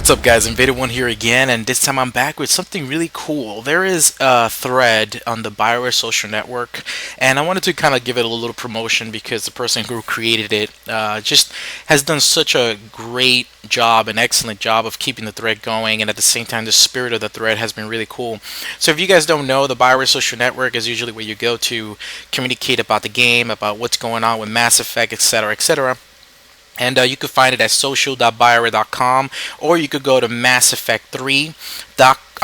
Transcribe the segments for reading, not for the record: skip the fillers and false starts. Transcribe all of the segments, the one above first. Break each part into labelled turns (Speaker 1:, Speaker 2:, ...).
Speaker 1: What's up, guys? Invader1 here again, and this time I'm back with something really cool. There is a thread on the BioWare social network, and I wanted to kind of give it a little promotion because the person who created it just has done such a great job, an excellent job of keeping the thread going, and at the same time, the spirit of the thread has been really cool. So if you guys don't know, the BioWare social network is usually where you go to communicate about the game, about what's going on with Mass Effect, etc., etc. And you could find it at social.bioware.com, or you could go to Mass Effect 3.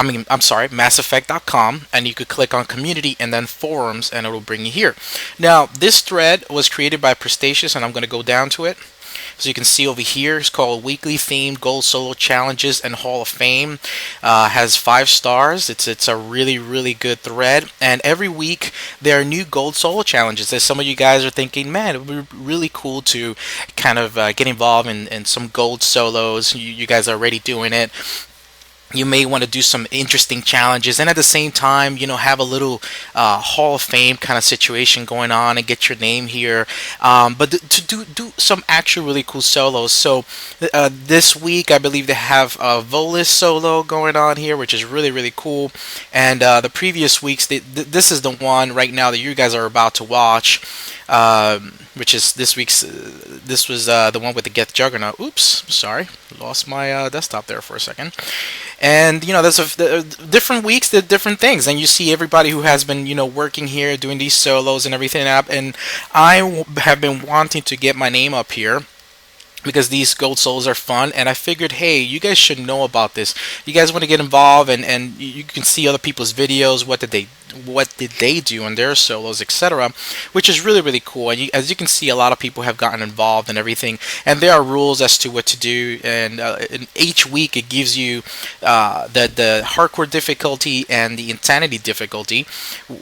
Speaker 1: Mass Effect.com, and you could click on community and then forums, and it will bring you here. Now, this thread was created by Prestacious, and I'm going to go down to it. So you can see over here, it's called Weekly Themed Gold Solo Challenges and Hall of Fame. Has 5 stars. It's a really good thread. And every week there are new gold solo challenges. As some of you guys are thinking, man, it would be really cool to kind of get involved in some gold solos. You guys are already doing it. You may want to do some interesting challenges, and at the same time, have a little Hall of Fame kind of situation going on and get your name here. But to do some actual really cool solos. So this week, I believe they have a Volus solo going on here, which is really cool. And the previous weeks, this is the one right now that you guys are about to watch. Which is this week's. This was the one with the Geth Juggernaut. Oops, sorry, lost my desktop there for a second. And there's different weeks, there are different things, and you see everybody who has been working here, doing these solos and everything up. And I have been wanting to get my name up here, because these gold souls are fun, and I figured, hey, you guys should know about this. You guys want to get involved, and you can see other people's videos, what did they do on their solos, etc., which is really cool. And as you can see, a lot of people have gotten involved and everything, and there are rules as to what to do. And in each week it gives you the hardcore difficulty and the insanity difficulty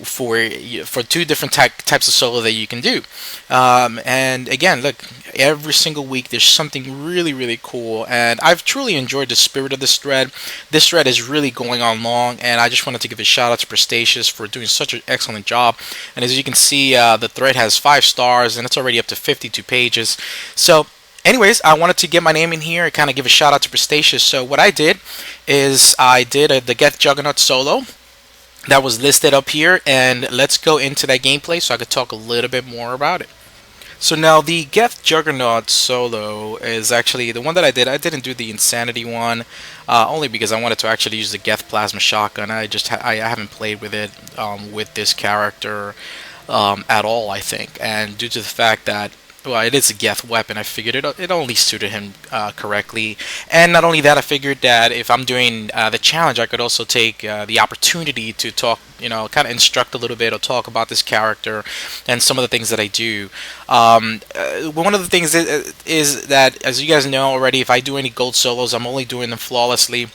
Speaker 1: for 2 different types of solo that you can do. And again, look, every single week there's something really cool, and I've truly enjoyed the spirit of this thread. This thread is really going on long, and I just wanted to give a shout out to Prestacious for doing such an excellent job. And as you can see, the thread has 5 stars, and it's already up to 52 pages. So anyways, I wanted to get my name in here and kind of give a shout out to Prestacious. So what I did is I did the Geth Juggernaut solo that was listed up here, and let's go into that gameplay so I could talk a little bit more about it. So now the Geth Juggernaut solo is actually the one that I did. I didn't do the Insanity one, only because I wanted to actually use the Geth Plasma Shotgun. I haven't played with it with this character at all, I think. And due to the fact that, well, it is a Geth weapon, I figured it only suited him correctly. And not only that, I figured that if I'm doing the challenge, I could also take the opportunity to talk, kind of instruct a little bit or talk about this character and some of the things that I do. One of the things is that, as you guys know already, if I do any gold solos, I'm only doing them flawlessly,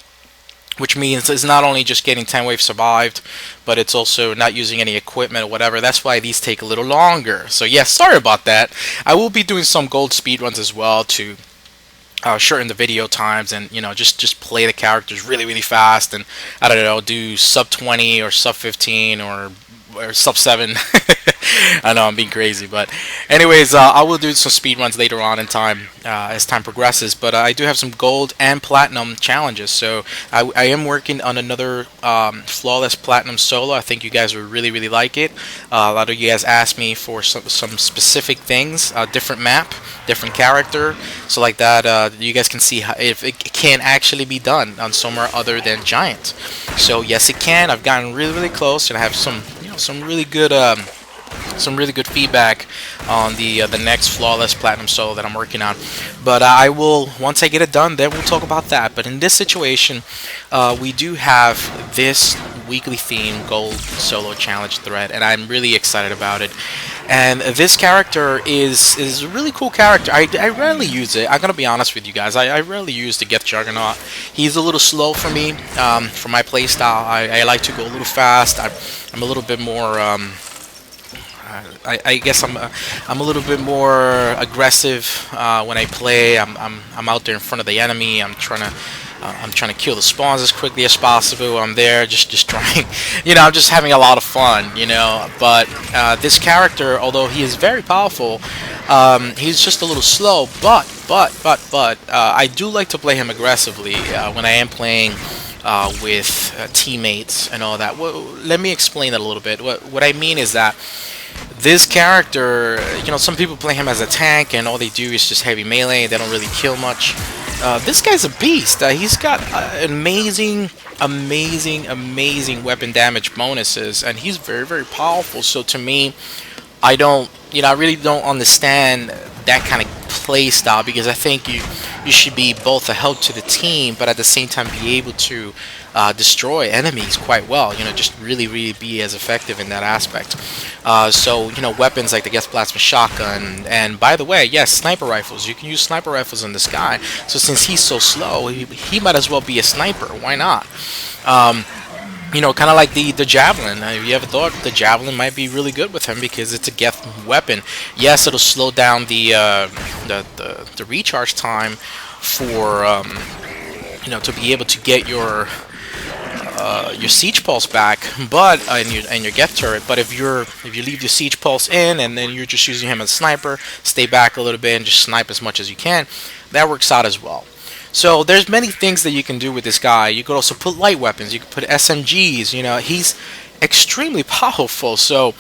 Speaker 1: which means it's not only just getting 10 waves survived, but it's also not using any equipment or whatever. That's why these take a little longer. So yes, sorry about that. I will be doing some gold speedruns as well to shorten the video times, and just play the characters really fast, and I don't know, do sub 20 or sub 15 or sub 7. I know I'm being crazy, but anyways, I will do some speed runs later on in time as time progresses. But I do have some gold and platinum challenges, so I am working on another flawless platinum solo. I think you guys would really like it. A lot of you guys asked me for some specific things, different map, different character, so like that you guys can see if it can actually be done on somewhere other than Giant. So yes, it can. I've gotten really close, and I have some really good feedback on the next flawless platinum solo that I'm working on. But I will, once I get it done, then we'll talk about that. But in this situation, we do have this weekly theme gold solo challenge thread, and I'm really excited about it. And this character is a really cool character. I rarely use it. I'm gonna be honest with you guys. I rarely use the Geth Juggernaut. He's a little slow for me, for my playstyle. I like to go a little fast. I'm a little bit more. I guess I'm a little bit more aggressive when I play. I'm out there in front of the enemy. I'm trying to I'm trying to kill the spawns as quickly as possible. I'm there just trying, I'm just having a lot of fun, But this character, although he is very powerful, he's just a little slow. But I do like to play him aggressively when I am playing with teammates and all that. Well, let me explain that a little bit. What I mean is that this character, some people play him as a tank and all they do is just heavy melee. They don't really kill much. This guy's a beast. He's got amazing weapon damage bonuses, and he's very powerful. So to me, I really don't understand that kind of play style, because I think you should be both a help to the team, but at the same time be able to destroy enemies quite well. Just really be as effective in that aspect. So weapons like the Geth Plasma Shotgun, and by the way, yes, sniper rifles. You can use sniper rifles on this guy. So since he's so slow, he might as well be a sniper. Why not? Kind of like the javelin. Have you ever thought the javelin might be really good with him because it's a Geth weapon? Yes, it'll slow down the recharge time for to be able to get your siege pulse back, but and your Geth turret. But if you leave your siege pulse in and then you're just using him as a sniper, stay back a little bit and just snipe as much as you can, that works out as well. So there's many things that you can do with this guy. You could also put light weapons. You could put SMGs. He's extremely powerful. So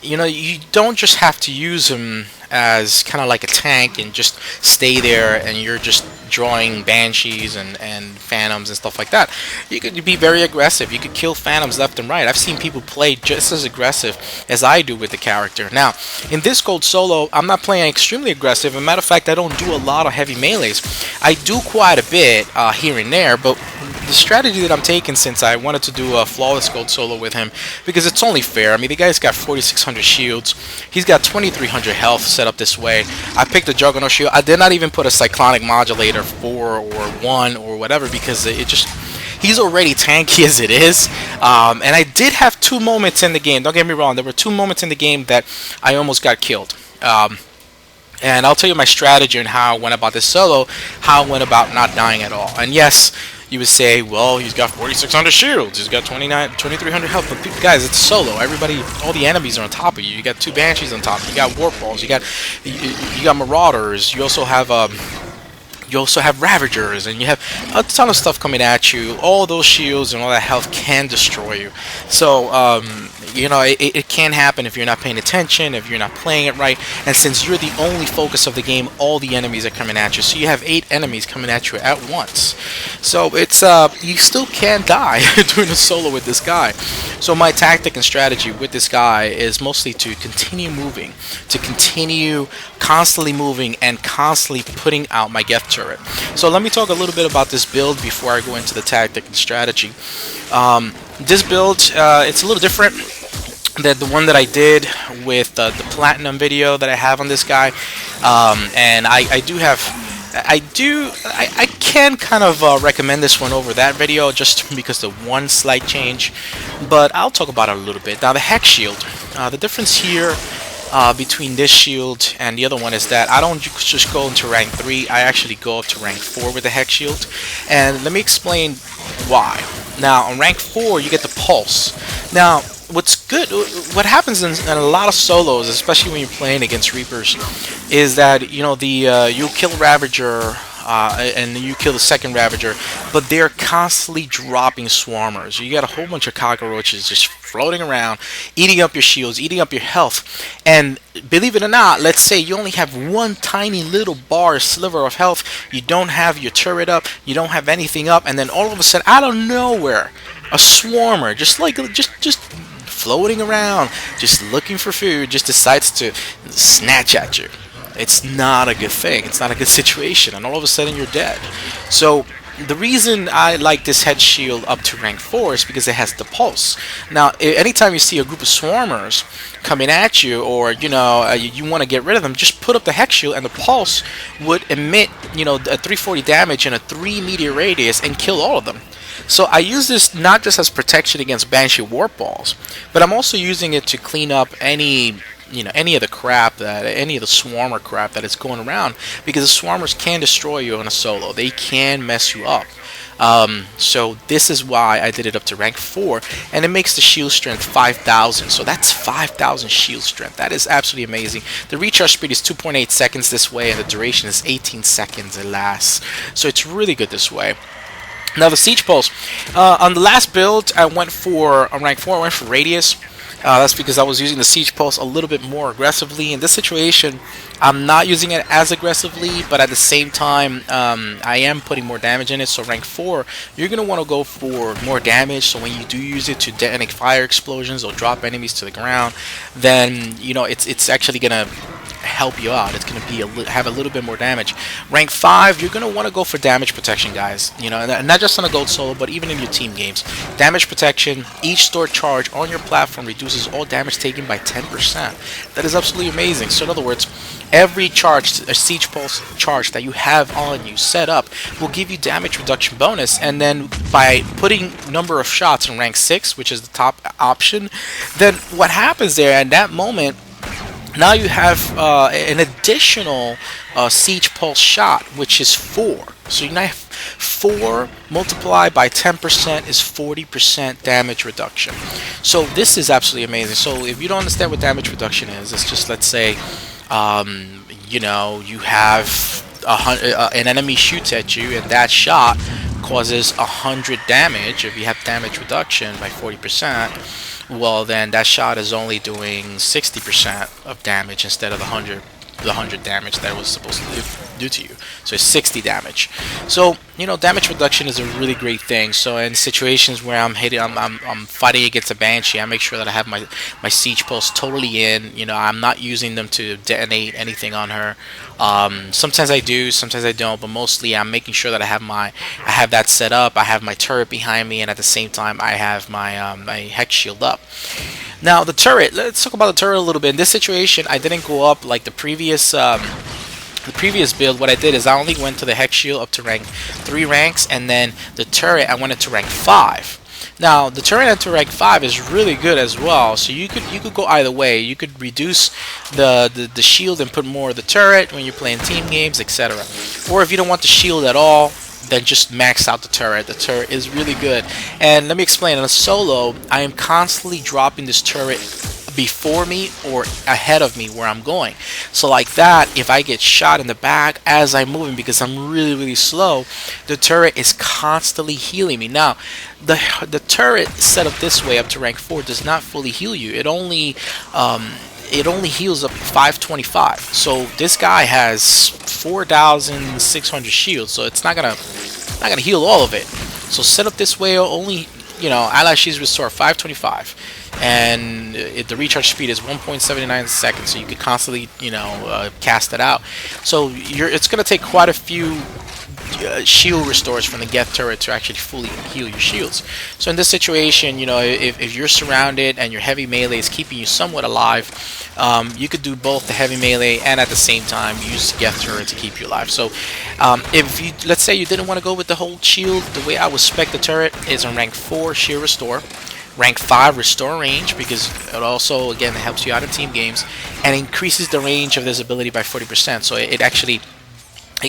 Speaker 1: you don't just have to use him as kind of like a tank and just stay there and you're just drawing banshees and phantoms and stuff like that. You could be very aggressive. You could kill phantoms left and right. I've seen people play just as aggressive as I do with the character. Now, in this gold solo, I'm not playing extremely aggressive. As a matter of fact, I don't do a lot of heavy melees. I do quite a bit here and there, but the strategy that I'm taking, since I wanted to do a flawless gold solo with him, because it's only fair. I mean, the guy's got 4,600 shields. He's got 2,300 health set up this way. I picked a Juggernaut shield. I did not even put a Cyclonic Modulator 4 or 1 or whatever, because he's already tanky as it is. And I did have 2 moments in the game. Don't get me wrong. There were 2 moments in the game that I almost got killed. And I'll tell you my strategy and how I went about this solo, how I went about not dying at all. And yes, you would say, well, he's got 4,600 shields, he's got 2,300 health, but guys, it's solo. All the enemies are on top of you. You got 2 banshees on top. You got warp balls. You got marauders. You also have Ravagers, and you have a ton of stuff coming at you. All those shields and all that health can destroy you. So, it can happen if you're not paying attention, if you're not playing it right. And since you're the only focus of the game, all the enemies are coming at you. So you have 8 enemies coming at you at once. So it's you still can die doing a solo with this guy. So my tactic and strategy with this guy is mostly to continue moving, to continue constantly moving and constantly putting out my Geth turret. So let me talk a little bit about this build before I go into the tactic and strategy. This build, it's a little different than the one that I did with the platinum video that I have on this guy. And I can kind of recommend this one over that video just because of one slight change, but I'll talk about it a little bit. Now, the Hex Shield, the difference here between this shield and the other one is that I don't just go into rank 3, I actually go up to rank 4 with the Hex Shield. And let me explain why. Now, on rank 4, you get the Pulse. Now, what happens in a lot of solos, especially when you're playing against Reapers, is that you kill Ravager and you kill the second Ravager, but they're constantly dropping swarmers. You got a whole bunch of cockroaches just floating around, eating up your shields, eating up your health. And believe it or not, let's say you only have one tiny little sliver of health, you don't have your turret up, you don't have anything up, and then all of a sudden, out of nowhere, a swarmer, just floating around, just looking for food, just decides to snatch at you. It's not a good thing. It's not a good situation, and all of a sudden you're dead. So the reason I like this Head Shield up to rank 4 is because it has the Pulse. Now, anytime you see a group of swarmers coming at you, or you want to get rid of them, just put up the Hex Shield, and the Pulse would emit a 340 damage in a 3-meter radius and kill all of them. So I use this not just as protection against Banshee Warp Balls, but I'm also using it to clean up any of the swarmer crap that is going around, because the swarmers can destroy you in a solo. They can mess you up. So this is why I did it up to rank 4, and it makes the shield strength 5,000. So that's 5,000 shield strength. That is absolutely amazing. The recharge speed is 2.8 seconds this way, and the duration is 18 seconds it lasts. So it's really good this way. Now the Siege Pulse. On the last build, I went for, on rank 4, I went for Radius. That's because I was using the Siege Pulse a little bit more aggressively. In this situation, I'm not using it as aggressively, but at the same time, I am putting more damage in it. So rank 4, you're going to want to go for more damage. So when you do use it to detonate fire explosions or drop enemies to the ground, then, you know, it's actually going to help you out. It's going to be have a little bit more damage. Rank 5, you're going to want to go for damage protection, guys. You know, and not just on a gold solo, but even in your team games. Damage protection, each stored charge on your platform reduces all damage taken by 10%. That is absolutely amazing. So in other words, every charge, a Siege Pulse charge that you have on you set up will give you damage reduction bonus, and then by putting number of shots in rank 6, which is the top option, then what happens there at that moment, now you have an additional Siege Pulse shot, which is 4. So you now have 4 multiplied by 10% is 40% damage reduction. So this is absolutely amazing. So if you don't understand what damage reduction is, it's just, let's say, you know, you have an enemy shoots at you, and that shot causes 100 damage. If you have damage reduction by 40%, well, then that shot is only doing 60% of damage instead of the 100 damage that it was supposed to do to you. So it's 60 damage. So, you know, damage reduction is a really great thing. So in situations where I'm fighting against a Banshee, I make sure that I have my Siege Pulse totally in. You know, I'm not using them to detonate anything on her. Sometimes I do, sometimes I don't, but mostly I'm making sure that I have that set up. I have my turret behind me, and at the same time I have my my Hex Shield up. Now the turret, let's talk about the turret a little bit. In this situation, I didn't go up like the previous build. What I did is I only went to the Hex Shield up to rank 3 ranks, and then the turret I went into rank 5. Now the turret into rank 5 is really good as well. So you could go either way. You could reduce the shield and put more of the turret when you're playing team games, etc. Or if you don't want the shield at all, then just max out the turret. The turret is really good. And let me explain. On a solo, I am constantly dropping this turret before me or ahead of me where I'm going. So like that, if I get shot in the back as I'm moving because I'm really slow, the turret is constantly healing me. Now, the turret set up this way up to rank 4 does not fully heal you. It only heals up 525. So this guy has 4,600 shields, so it's not gonna heal all of it. So set up this way, only, you know, ally shields restore 525, and the recharge speed is 1.79 seconds, so you could constantly, you know, cast it out. So it's gonna take quite a few shield restores from the Geth turret to actually fully heal your shields. So in this situation, you know, if you're surrounded and your heavy melee is keeping you somewhat alive, you could do both the heavy melee and at the same time use Geth turret to keep you alive. So if you, let's say you didn't want to go with the whole shield, the way I would spec the turret is on rank 4 shield restore, rank 5 restore range, because it also again helps you out in team games, and increases the range of this ability by 40%. So it actually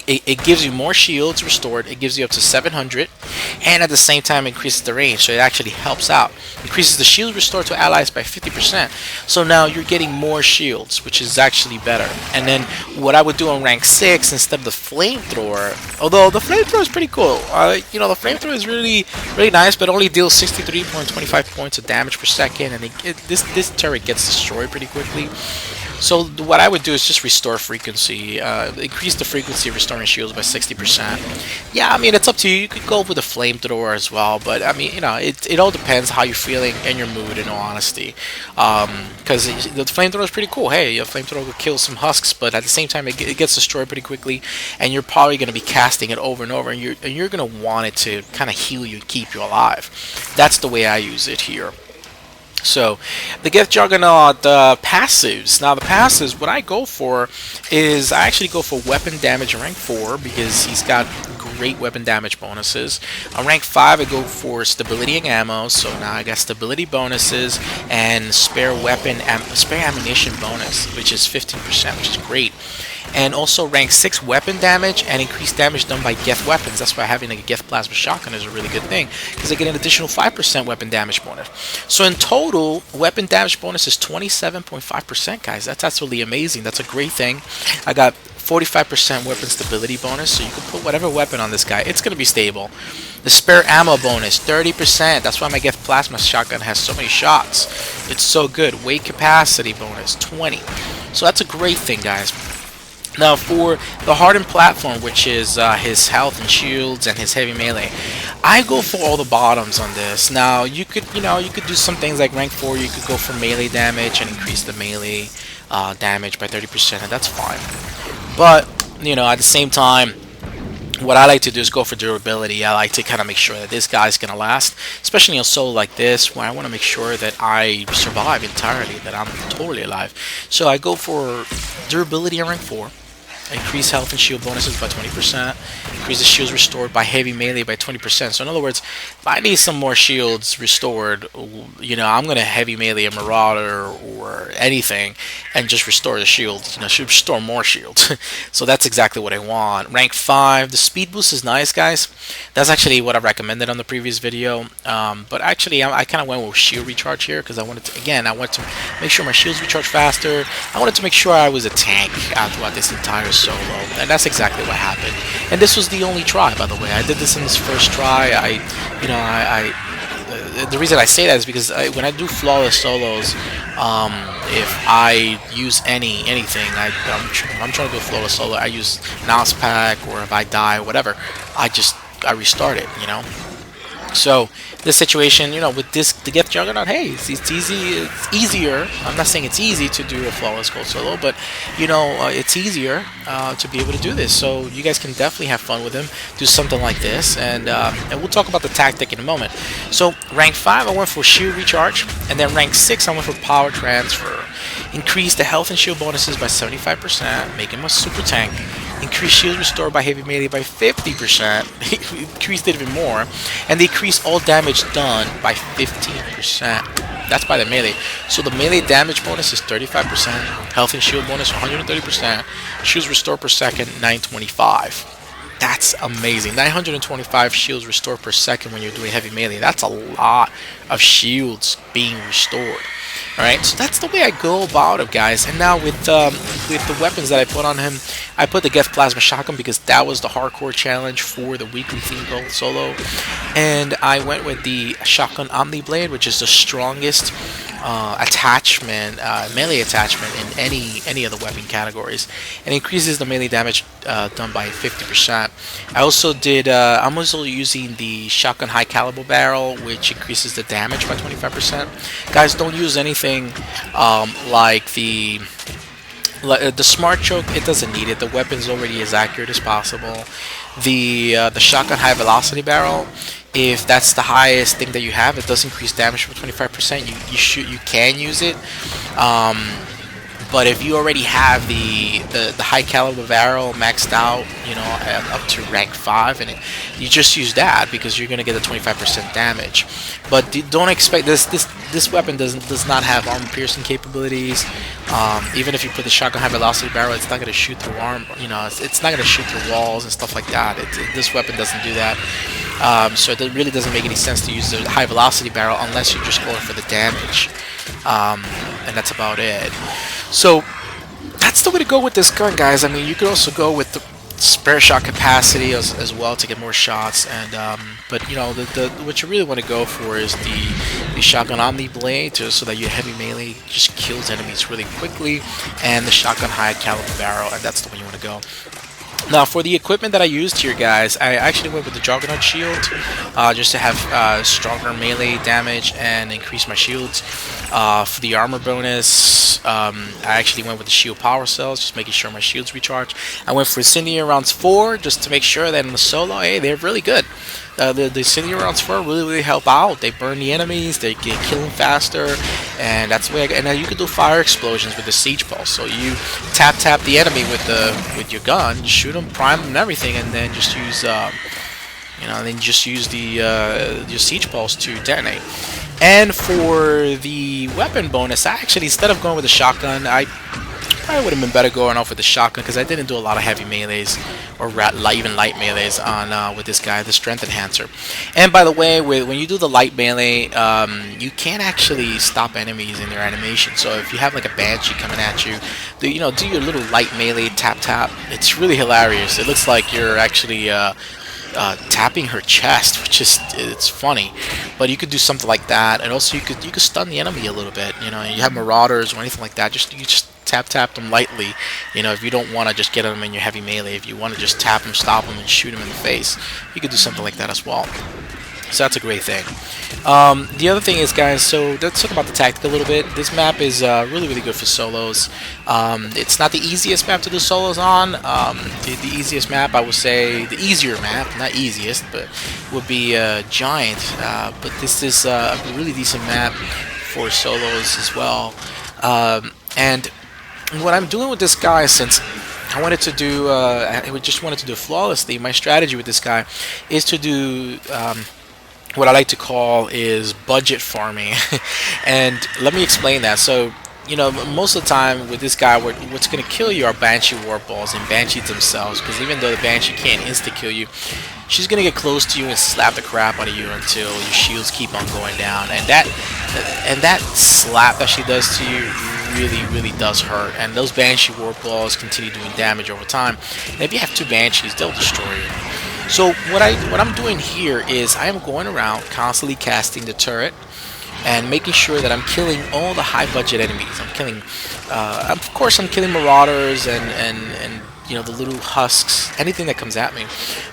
Speaker 1: it gives you more shields restored. It gives you up to 700, and at the same time increases the range, so it actually helps out. Increases the shield restored to allies by 50%, so now you're getting more shields, which is actually better. And then what I would do on rank 6 instead of the flamethrower, although the flamethrower is pretty cool, you know, the flamethrower is really nice, but only deals 63.25 points of damage per second, and this turret gets destroyed pretty quickly. So what I would do is just restore frequency, increase the frequency of restoring shields by 60%. Yeah, I mean, it's up to you. You could go with the flamethrower as well, but I mean, you know, it all depends how you're feeling and your mood, in all honesty. Because the flamethrower is pretty cool. Hey, a flamethrower could kill some husks, but at the same time, it gets destroyed pretty quickly, and you're probably going to be casting it over and over, and you're going to want it to kind of heal you and keep you alive. That's the way I use it here. So, the Geth Juggernaut passives. Now, the passives, what I go for is I actually go for weapon damage in rank 4 because he's got great weapon damage bonuses. On rank 5, I go for stability and ammo. So now I got stability bonuses and spare ammunition bonus, which is 15%, which is great. and also rank 6 weapon damage and increased damage done by Geth weapons. That's why having a Geth plasma shotgun is a really good thing, because I get an additional 5% weapon damage bonus. So in total, weapon damage bonus is 27.5%, guys. That's absolutely amazing. That's a great thing. I got 45% weapon stability bonus, so you can put whatever weapon on this guy. It's going to be stable. The spare ammo bonus, 30%. That's why my Geth plasma shotgun has so many shots. It's so good. Weight capacity bonus, 20. So that's a great thing, guys. Now for the hardened platform, which is his health and shields and his heavy melee, I go for all the bottoms on this. Now you could do some things like rank 4. You could go for melee damage and increase the melee damage by 30%, and that's fine. But at the same time, what I like to do is go for durability. I like to kind of make sure that this guy's gonna last, especially in a solo like this, where I want to make sure that I survive entirely, that I'm totally alive. So I go for durability in rank 4. Increase health and shield bonuses by 20%. Increase the shields restored by heavy melee by 20%. So in other words, if I need some more shields restored, I'm going to heavy melee a Marauder or anything and just restore the shields. Should restore more shields. So that's exactly what I want. Rank 5. The speed boost is nice, guys. That's actually what I recommended on the previous video. But actually, I kind of went with shield recharge here because I wanted to make sure my shields recharge faster. I wanted to make sure I was a tank throughout this entire solo, and that's exactly what happened. And this was the only try, by the way. I did this in this first try. The reason I say that is because when I do flawless solos, if I use anything, I'm trying to do a flawless solo. I use mouse pack, or if I die, whatever, I restart it. So this situation, with the Geth Juggernaut, hey, it's easy. It's easier. I'm not saying it's easy to do a flawless gold solo, but it's easier to be able to do this. So you guys can definitely have fun with him. Do something like this, and we'll talk about the tactic in a moment. So rank 5, I went for shield recharge, and then rank 6, I went for power transfer. Increase the health and shield bonuses by 75%, make him a super tank. Increase shield restored by heavy melee by 50%, increased it even more, and decrease all damage done by 15%. That's by the melee. So the melee damage bonus is 35%, health and shield bonus 130%, shields restored per second 925. That's amazing. 925 shields restored per second when you're doing heavy melee. That's a lot of shields being restored. Alright, so that's the way I go about it, guys. And now with the weapons that I put on him, I put the Geth Plasma Shotgun because that was the hardcore challenge for the weekly theme gold solo. And I went with the Shotgun Omni Blade, which is the strongest attachment, melee attachment in any of the weapon categories, and increases the melee damage done by 50%. I also did. I'm also using the Shotgun High Caliber Barrel, which increases the damage by 25%. Guys, don't use anything like the Smart Choke. It doesn't need it. The weapon's already as accurate as possible. The Shotgun High Velocity Barrel, if that's the highest thing that you have, it does increase damage for 25%. You can use it, but if you already have the high caliber barrel maxed out, up to rank 5, and you just use that because you're gonna get a 25% damage. But don't expect this weapon does not have armor piercing capabilities. Even if you put the Shotgun High Velocity Barrel, it's not gonna shoot through it's not gonna shoot through walls and stuff like that. This weapon doesn't do that. So it really doesn't make any sense to use the high velocity barrel unless you're just going for the damage, and that's about it. So that's the way to go with this gun, guys. I mean, you could also go with the spare shot capacity as well to get more shots, and but what you really want to go for is the Shotgun Omni Blade, so that your heavy melee just kills enemies really quickly, and the Shotgun High Caliber Barrel, and that's the way you want to go. Now, for the equipment that I used here, guys, I actually went with the Juggernaut Shield, just to have stronger melee damage and increase my shields. For the armor bonus, I actually went with the Shield Power Cells, just making sure my shields recharge. I went for Incendiary Rounds 4, just to make sure that in the solo, hey, they're really good. The Incendiary Rounds 4 really help out. They burn the enemies, they can kill them faster, and that's the way. And then you can do fire explosions with the Siege Pulse. So you tap the enemy with your gun, shoot them, prime them, and everything, and then just use your Siege Pulse to detonate. And for the weapon bonus, I actually, instead of going with the shotgun, I Probably would have been better going off with the shotgun because I didn't do a lot of heavy melees or even light melees on with this guy, the strength enhancer. And by the way, when you do the light melee, you can't actually stop enemies in their animation. So if you have like a banshee coming at you, do your little light melee tap tap. It's really hilarious. It looks like you're actually tapping her chest, which is it's funny, but you could do something like that, and also you could stun the enemy a little bit. You have marauders or anything like that. You just tap them lightly. If you don't want to just get them in your heavy melee, if you want to just tap them, stop them, and shoot them in the face, you could do something like that as well. So that's a great thing. The other thing is, guys, so let's talk about the tactic a little bit. This map is really good for solos. It's not the easiest map to do solos on. The easiest map, I would say, the easier map, not easiest, but would be Giant. But this is a really decent map for solos as well. And what I'm doing with this guy, since I wanted to do, I just wanted to do it flawlessly, my strategy with this guy is to do what I like to call is budget farming. And let me explain that. So, most of the time with this guy, what's going to kill you are Banshee Warp Balls and Banshees themselves, because even though the Banshee can't insta-kill you, she's going to get close to you and slap the crap out of you until your shields keep on going down. And that slap that she does to you really does hurt, and those Banshee Warp Balls continue doing damage over time. And if you have two Banshees, they'll destroy you. So what I'm doing here is I am going around constantly casting the turret and making sure that I'm killing all the high budget enemies. I'm killing, of course, I'm killing marauders and the little husks, anything that comes at me.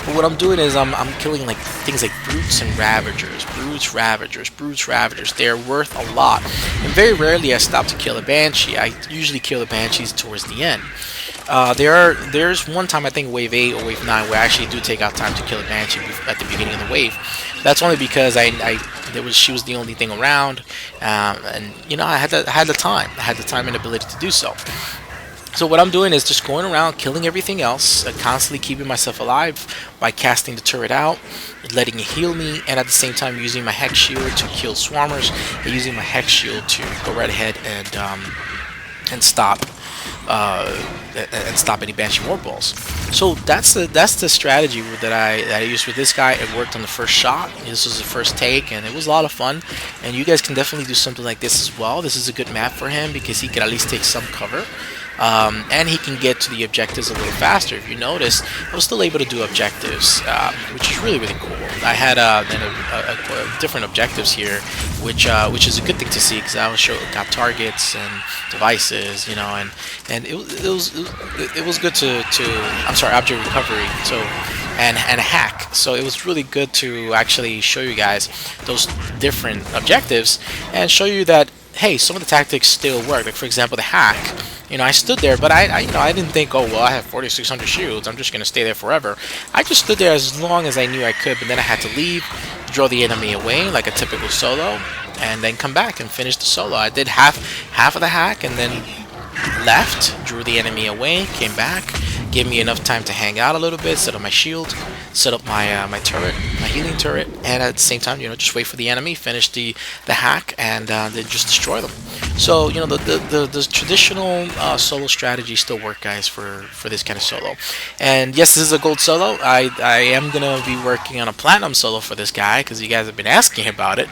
Speaker 1: But what I'm doing is I'm killing like things like brutes and ravagers, brutes, ravagers. They're worth a lot, and very rarely I stop to kill a banshee. I usually kill the banshees towards the end. There's one time, I think wave 8 or wave 9, where I actually do take out time to kill a banshee at the beginning of the wave. That's only because she was the only thing around, and I had the time and ability to do so. So what I'm doing is just going around killing everything else, constantly keeping myself alive by casting the turret out, letting it heal me, and at the same time using my Hex Shield to kill swarmers, and using my Hex Shield to go right ahead and stop any Banshee Warp Balls. So that's the strategy that I used with this guy. It worked on the first shot. This was the first take, and it was a lot of fun. And you guys can definitely do something like this as well. This is a good map for him because he can at least take some cover. And he can get to the objectives a little faster. If you notice, I was still able to do objectives, which is really cool. I had different objectives here, which is a good thing to see because I got targets and devices, and it was good to I'm sorry, object recovery. So and a hack. So it was really good to actually show you guys those different objectives and show you that, hey, some of the tactics still work. Like, for example, the hack. I stood there, but I didn't think, oh, well, I have 4,600 shields, I'm just going to stay there forever. I just stood there as long as I knew I could, but then I had to leave, draw the enemy away, like a typical solo, and then come back and finish the solo. I did half of the hack, and then left, drew the enemy away, came back, gave me enough time to hang out a little bit, set up my shield, set up my my turret, my healing turret, and at the same time, just wait for the enemy, finish the hack, and then just destroy them. So the traditional solo strategy still work, guys, for this kind of solo. And yes, this is a gold solo. I am gonna be working on a platinum solo for this guy because you guys have been asking about it.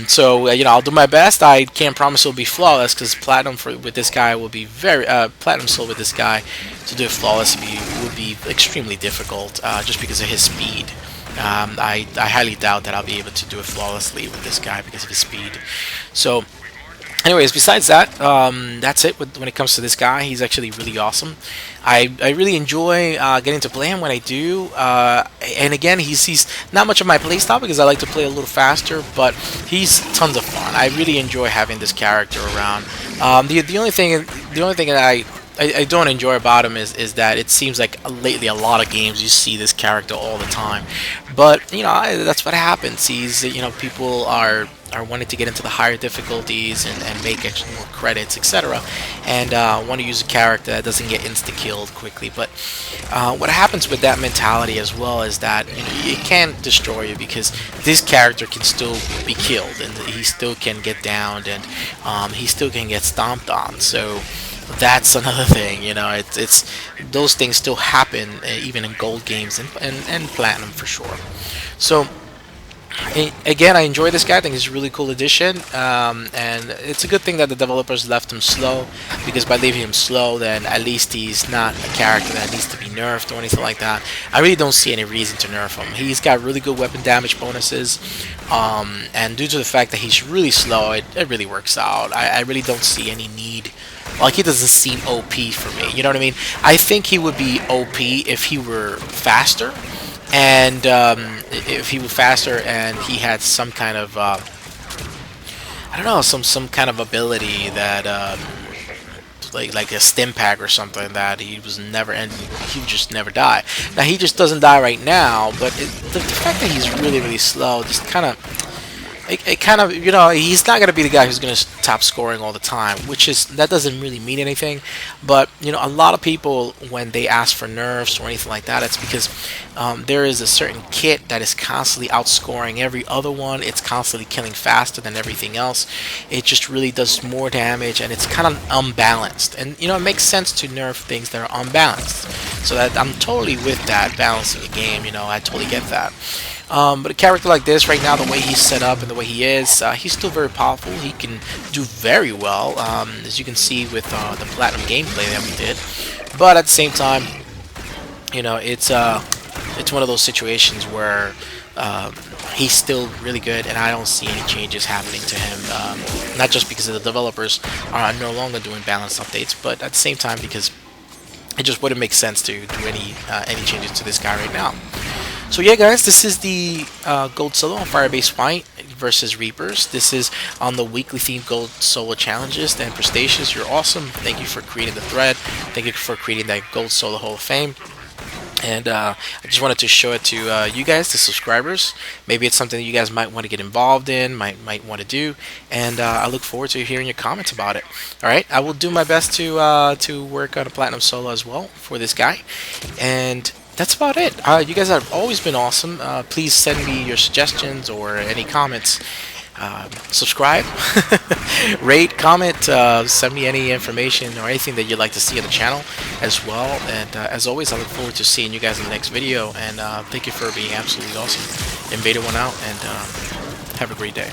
Speaker 1: So I'll do my best. I can't promise it'll be flawless because platinum with this guy will be very platinum solo with this guy. To do it flawlessly would be extremely difficult just because of his speed. I highly doubt that I'll be able to do it flawlessly with this guy because of his speed. So anyways, besides that, that's it when it comes to this guy. He's actually really awesome. I really enjoy getting to play him when I do. And again, he's not much of my playstyle because I like to play a little faster, but he's tons of fun. I really enjoy having this character around. The only thing that I don't enjoy about him is that it seems like lately a lot of games you see this character all the time, but that's what happens. People are wanting to get into the higher difficulties and make extra more credits, etc., and want to use a character that doesn't get insta-killed quickly. But what happens with that mentality as well is that it can destroy you because this character can still be killed and he still can get downed and he still can get stomped on. So that's another thing. It's those things still happen even in gold games and platinum for sure. So again, I enjoy this guy. I think he's a really cool addition, and it's a good thing that the developers left him slow, because by leaving him slow, then at least he's not a character that needs to be nerfed or anything like that. I really don't see any reason to nerf him. He's got really good weapon damage bonuses, and due to the fact that he's really slow, it really works out. I really don't see any need. Like, he doesn't seem OP for me. You know what I mean? I think he would be OP if he were faster, and if he was faster and he had some kind of I don't know, some kind of ability that like a stim pack or something, that he was never ending, he would just never die. Now he just doesn't die right now, but the fact that he's really slow just kind of it kind of, he's not going to be the guy who's going to top scoring all the time, that doesn't really mean anything. But a lot of people, when they ask for nerfs or anything like that, it's because there is a certain kit that is constantly outscoring every other one. It's constantly killing faster than everything else. It just really does more damage, and it's kind of unbalanced. And it makes sense to nerf things that are unbalanced. So that I'm totally with that, balancing the game. I totally get that. But a character like this right now, the way he's set up and the way he is, he's still very powerful. He can do very well, as you can see with the platinum gameplay that we did. But at the same time, it's one of those situations where he's still really good, and I don't see any changes happening to him. Not just because the developers are no longer doing balance updates, but at the same time because it just wouldn't make sense to do any changes to this guy right now. So yeah, guys, this is the Gold Solo on Firebase Fight versus Reapers. This is on the weekly themed Gold Solo challenges. And Prestacious, you're awesome. Thank you for creating the thread. Thank you for creating that Gold Solo Hall of Fame. And I just wanted to show it to you guys, the subscribers. Maybe it's something that you guys might want to get involved in, might want to do. And I look forward to hearing your comments about it. All right, I will do my best to work on a platinum solo as well for this guy. And that's about it. You guys have always been awesome. Please send me your suggestions or any comments. Subscribe, rate, comment, send me any information or anything that you'd like to see on the channel as well. And as always, I look forward to seeing you guys in the next video. And thank you for being absolutely awesome. Invader one out, and have a great day.